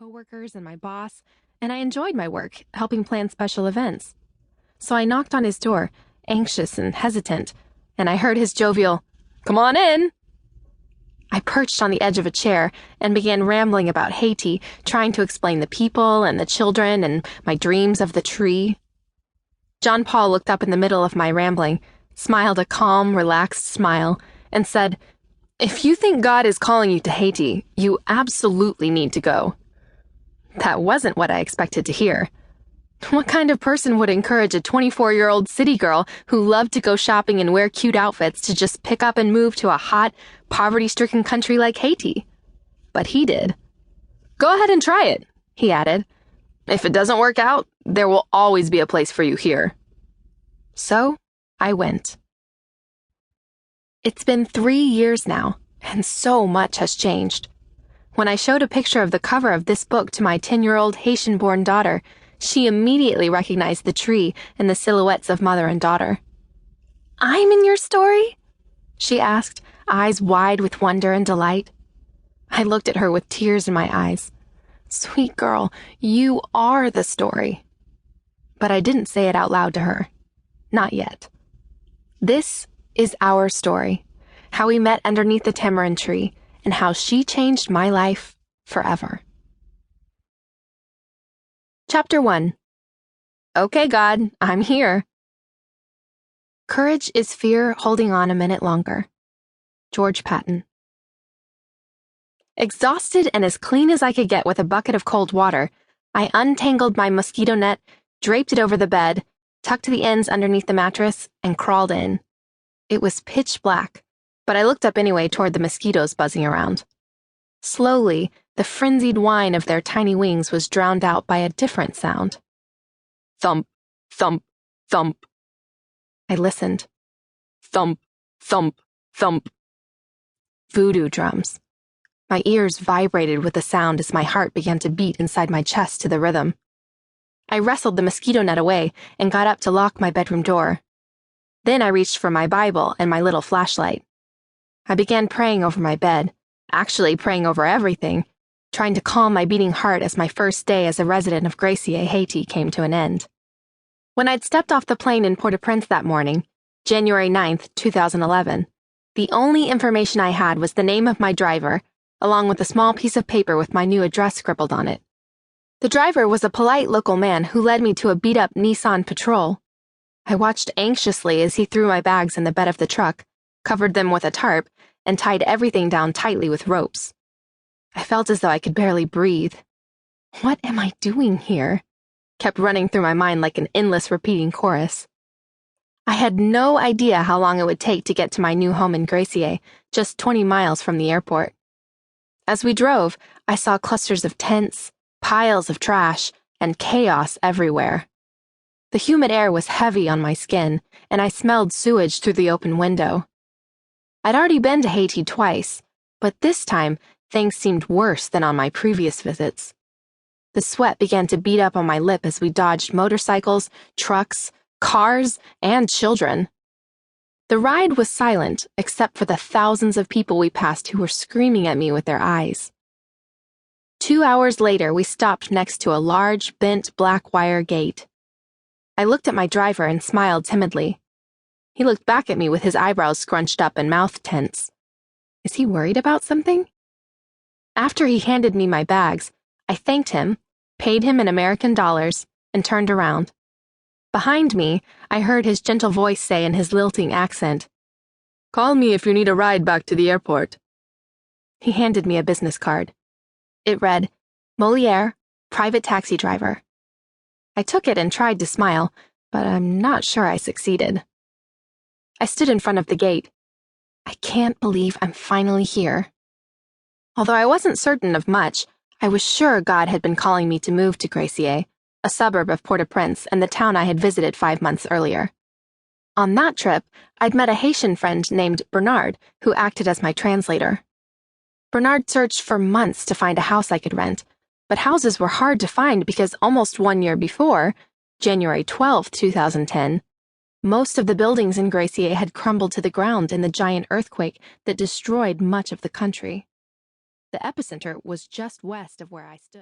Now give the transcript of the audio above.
coworkers and my boss, and I enjoyed my work, helping plan special events. So I knocked on his door, anxious and hesitant, and I heard his jovial, "Come on in." I perched on the edge of a chair and began rambling about Haiti, trying to explain the people and the children and my dreams of the tree. John Paul looked up in the middle of my rambling, smiled a calm, relaxed smile, and said, "If you think God is calling you to Haiti, you absolutely need to go." That wasn't what I expected to hear. What kind of person would encourage a 24-year-old city girl who loved to go shopping and wear cute outfits to just pick up and move to a hot, poverty-stricken country like Haiti? But he did. "Go ahead and try it," he added. "If it doesn't work out, there will always be a place for you here." So, I went. It's been 3 years now, and so much has changed. When I showed a picture of the cover of this book to my 10-year-old Haitian-born daughter, she immediately recognized the tree and the silhouettes of mother and daughter. "I'm in your story?" she asked, eyes wide with wonder and delight. I looked at her with tears in my eyes. "Sweet girl, you are the story." But I didn't say it out loud to her. Not yet. This is our story, how we met underneath the tamarind tree, and how she changed my life forever. Chapter 1. Okay, God, I'm here. Courage is fear holding on a minute longer. George Patton. Exhausted and as clean as I could get with a bucket of cold water, I untangled my mosquito net, draped it over the bed, tucked the ends underneath the mattress, and crawled in. It was pitch black, but I looked up anyway toward the mosquitoes buzzing around. Slowly, the frenzied whine of their tiny wings was drowned out by a different sound. Thump, thump, thump. I listened. Thump, thump, thump. Voodoo drums. My ears vibrated with the sound as my heart began to beat inside my chest to the rhythm. I wrestled the mosquito net away and got up to lock my bedroom door. Then I reached for my Bible and my little flashlight. I began praying over my bed, actually praying over everything, trying to calm my beating heart as my first day as a resident of Gracie, Haiti came to an end. When I'd stepped off the plane in Port-au-Prince that morning, January 9th, 2011, the only information I had was the name of my driver, along with a small piece of paper with my new address scribbled on it. The driver was a polite local man who led me to a beat-up Nissan Patrol. I watched anxiously as he threw my bags in the bed of the truck, covered them with a tarp, and tied everything down tightly with ropes. I felt as though I could barely breathe. What am I doing here? Kept running through my mind like an endless repeating chorus. I had no idea how long it would take to get to my new home in Gracie, just 20 miles from the airport. As we drove, I saw clusters of tents, piles of trash, and chaos everywhere. The humid air was heavy on my skin, and I smelled sewage through the open window. I'd already been to Haiti twice, but this time things seemed worse than on my previous visits. The sweat began to bead up on my lip as we dodged motorcycles, trucks, cars, and children. The ride was silent except for the thousands of people we passed who were screaming at me with their eyes. 2 hours later, we stopped next to a large, bent black wire gate. I looked at my driver and smiled timidly. He looked back at me with his eyebrows scrunched up and mouth tense. Is he worried about something? After he handed me my bags, I thanked him, paid him in American dollars, and turned around. Behind me, I heard his gentle voice say in his lilting accent, "Call me if you need a ride back to the airport." He handed me a business card. It read, "Molière, private taxi driver." I took it and tried to smile, but I'm not sure I succeeded. I stood in front of the gate. I can't believe I'm finally here. Although I wasn't certain of much, I was sure God had been calling me to move to Gracie, a suburb of Port-au-Prince and the town I had visited 5 months earlier. On that trip, I'd met a Haitian friend named Bernard, who acted as my translator. Bernard searched for months to find a house I could rent, but houses were hard to find because almost 1 year before, January 12, 2010, most of the buildings in Gracie had crumbled to the ground in the giant earthquake that destroyed much of the country. The epicenter was just west of where I stood.